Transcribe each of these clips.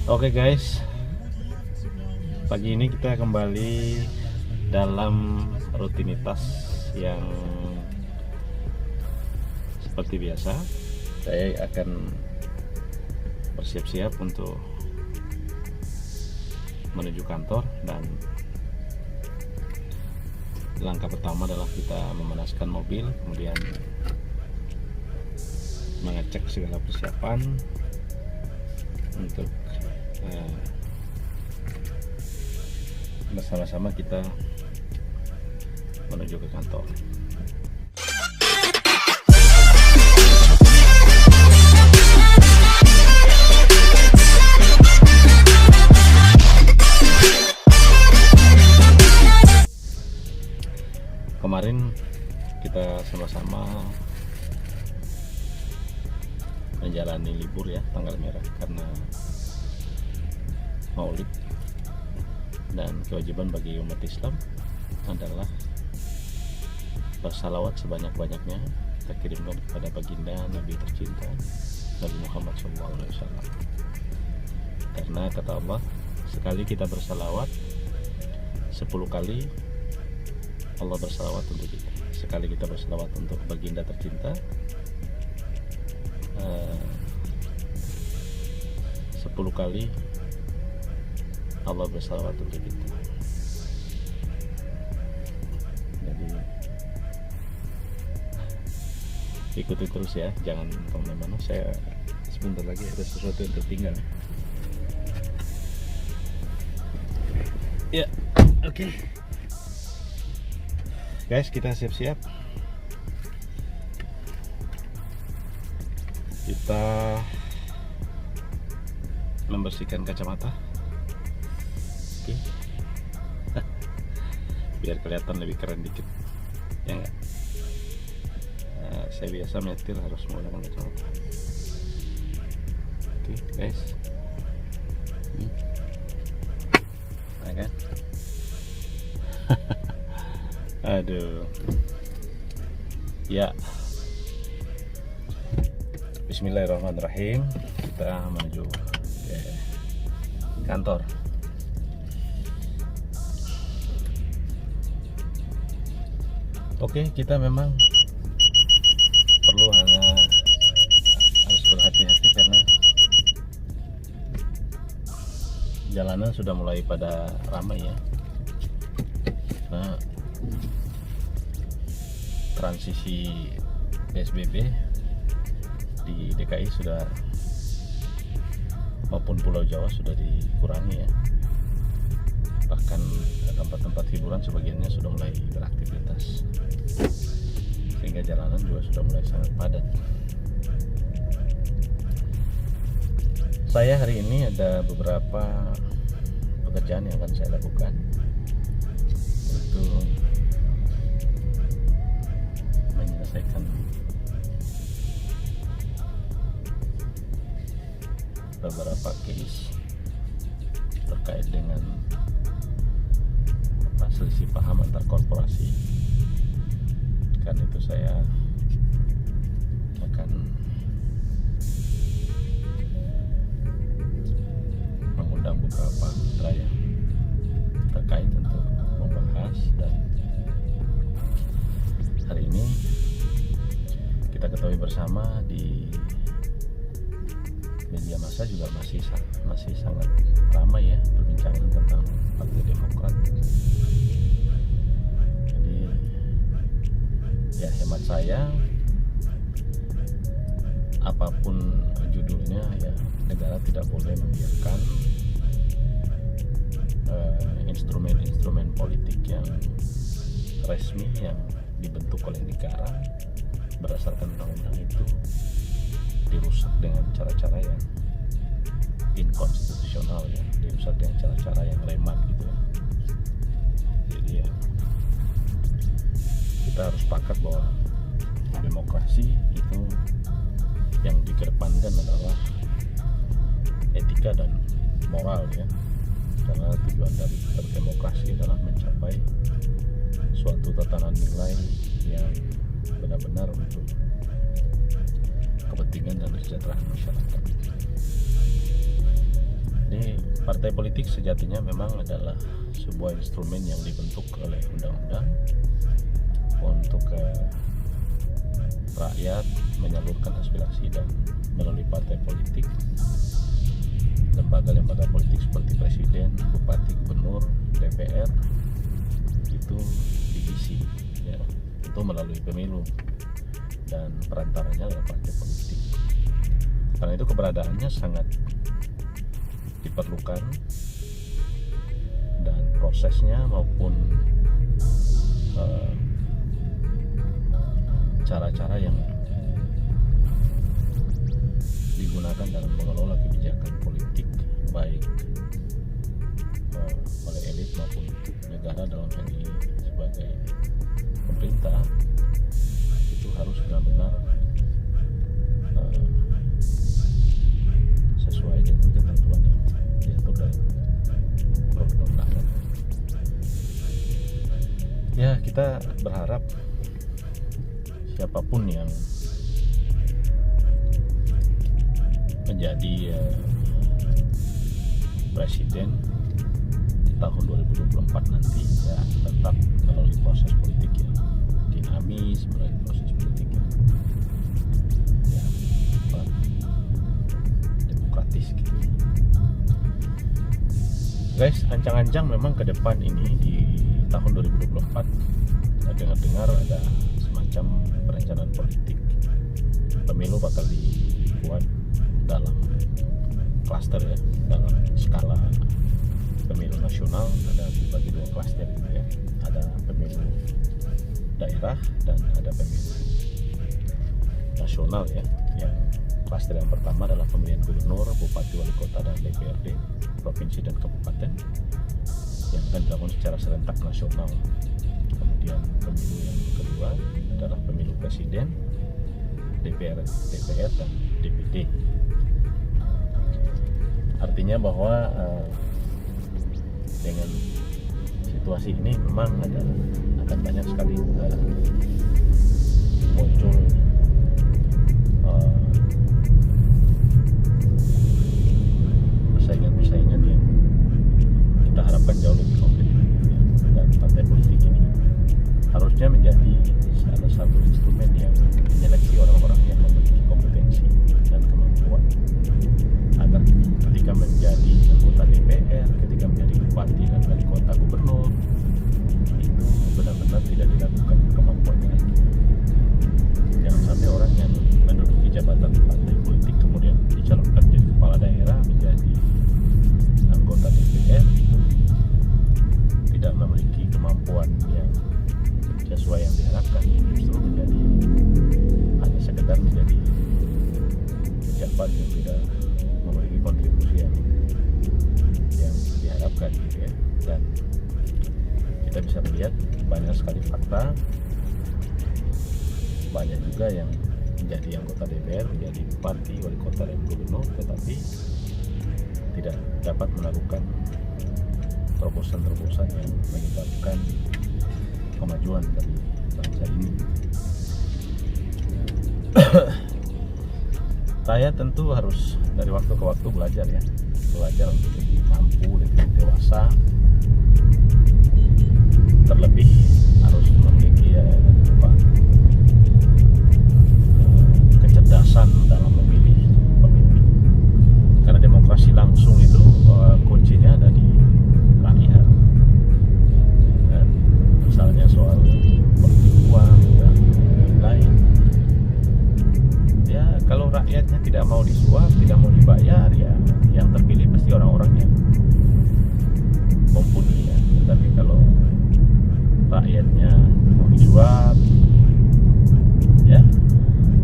Oke guys, pagi ini kita kembali dalam rutinitas yang seperti biasa. Saya akan bersiap-siap untuk menuju kantor, dan langkah pertama adalah kita memanaskan mobil, kemudian mengecek segala persiapan untuk bersama-sama kita menuju ke kantor. Kemarin kita sama-sama menjalani libur ya, tanggal merah, karena Maulid, dan kewajiban bagi umat Islam adalah bersalawat sebanyak-banyaknya kita kirimkan kepada baginda Nabi tercinta Nabi Muhammad SAW. Karena kata Allah, sekali kita bersalawat 10 kali Allah bersalawat untuk kita. Sekali kita bersalawat untuk baginda tercinta 10 kali Allah bersalawat untuk kita. Jadi ikuti terus ya, jangan kemana-mana. Saya sebentar lagi ada sesuatu yang tertinggal. Ya, oke. Guys, kita siap-siap. Kita membersihkan kacamata. Oke. Biar kelihatan lebih keren dikit. Ya enggak? Saya biasa nyetir harus menggunakan kacamata. Oke, guys. Nah, kan? Aduh. Ya. Bismillahirrahmanirrahim. Kita menuju ke kantor. Oke, kita memang perlu harus berhati-hati karena jalanan sudah mulai pada ramai ya. Nah, transisi PSBB di DKI sudah maupun Pulau Jawa sudah dikurangi ya. Bahkan tempat-tempat hiburan sebagiannya sudah mulai beraktivitas, sehingga jalanan juga sudah mulai sangat padat. Saya hari ini ada beberapa pekerjaan yang akan saya lakukan, yaitu menyelesaikan beberapa case terkait dengan selisih paham antar korporasi. Karena itu saya akan mengundang beberapa mitra yang terkait untuk membahas, dan hari ini kita ketahui bersama di media massa juga masih sangat ramai ya perbincangan tentang Partai Demokrat. Jadi ya, hemat saya, apapun judulnya ya, negara tidak boleh membiarkan instrumen-instrumen politik yang resmi yang dibentuk oleh negara berdasarkan undang-undang itu dirusak dengan cara-cara yang inkonstitusional ya, dirusak dengan cara-cara yang reman gitu ya. Jadi ya, kita harus sepakat bahwa demokrasi itu yang dikedepankan adalah etika dan moral ya, karena tujuan dari berdemokrasi adalah mencapai suatu tatanan nilai yang benar-benar untuk kepentingan dan kesejahteraan masyarakat. Jadi Partai politik sejatinya memang adalah sebuah instrumen yang dibentuk oleh undang-undang untuk rakyat menyalurkan aspirasi, dan melalui partai politik lembaga-lembaga politik seperti presiden, bupati, gubernur, DPR itu diisi ya, itu melalui pemilu, dan perantaranya adalah partai politik. Karena itu keberadaannya sangat diperlukan, dan prosesnya maupun cara-cara yang digunakan dalam mengelola kebijakan politik baik oleh elit maupun negara dalam hal ini sebagai pemerintah itu harus benar-benar sesuai dengan ketentuan yang diatur dalam perundang-undangan. Ya, kita berharap siapapun yang menjadi presiden di tahun 2024 nanti ya tetap melalui proses politik yang dinamis, melalui proses politik yang demokratis gitu. Guys, ancang-ancang memang ke depan ini di tahun 2024 saya dengar-dengar ada semacam perencanaan politik, pemilu bakal dibuat dalam klaster ya, dalam skala pemilu nasional ada dibagi dua klaster gitu ya, ada pemilu daerah dan ada pemilu nasional ya. Yang klaster yang pertama adalah pemilihan gubernur, bupati, wali kota, dan DPRD provinsi dan kabupaten yang akan dilakukan secara serentak nasional. Kemudian pemilu yang kedua adalah pemilu presiden, DPR dan DPD. Artinya bahwa dengan situasi ini memang akan banyak sekali muncul persaingan-persaingan yang kita harapkan jauh lebih kompetitif ya. Dan partai politik ini harusnya menjadi salah satu instrumen yang menyeleksi orang-orang yang memiliki kompetensi dan kemampuan agar ketika menjadi anggota DPR, ketika menjadi bupati dan wali kota, gubernur, itu benar-benar tidak diragukan kemampuannya lagi. Jangan sampai orang yang menduduki jabatan partai politik kemudian dicalonkan menjadi kepala daerah, menjadi anggota DPR itu tidak memiliki kemampuan yang sesuai yang diharapkan, justru menjadi hanya sekedar menjadi pejabat yang tidak memiliki kontribusi yang diharapkan gitu ya. Dan kita bisa melihat banyak sekali fakta, banyak juga yang menjadi anggota DPR, menjadi bupati, wali kota, dan gubernur, tetapi tidak dapat melakukan terobosan-terobosan yang menyebabkan kemajuan dari bangsa ini. Saya tentu harus dari waktu ke waktu belajar untuk lebih mampu, lebih dewasa, terlebih harus memiliki kecerdasan dalam memilih pemimpin. Karena demokrasi langsung itu kuncinya ada di rakyat. Dan misalnya soal politik uang dan lain-lain, ya kalau rakyatnya tidak mau disuap, tidak mau dibayar, ya yang terpilih pasti orang-orang yang mumpuni ya. Tapi kalau rakyatnya mau disuap, ya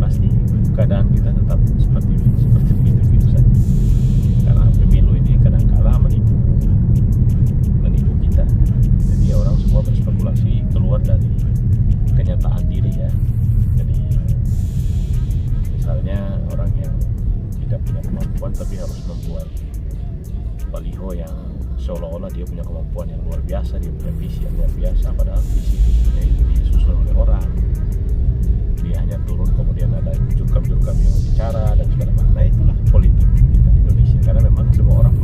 pasti keadaan kita tetap seperti begitu saja. Karena pemilu ini kadang-kala menipu kita. Jadi orang semua berspekulasi keluar dari kenyataan diri ya. Jadi misalnya orang yang tidak punya kemampuan tapi harus membuat baliho yang seolah-olah dia punya kemampuan yang luar biasa, dia punya visi yang luar biasa, padahal visi-visinya itu disusun oleh orang. Dia hanya turun kemudian ada jurkam-jurkam yang bicara dan segala macam. Nah itulah politik kita Indonesia, karena memang semua orang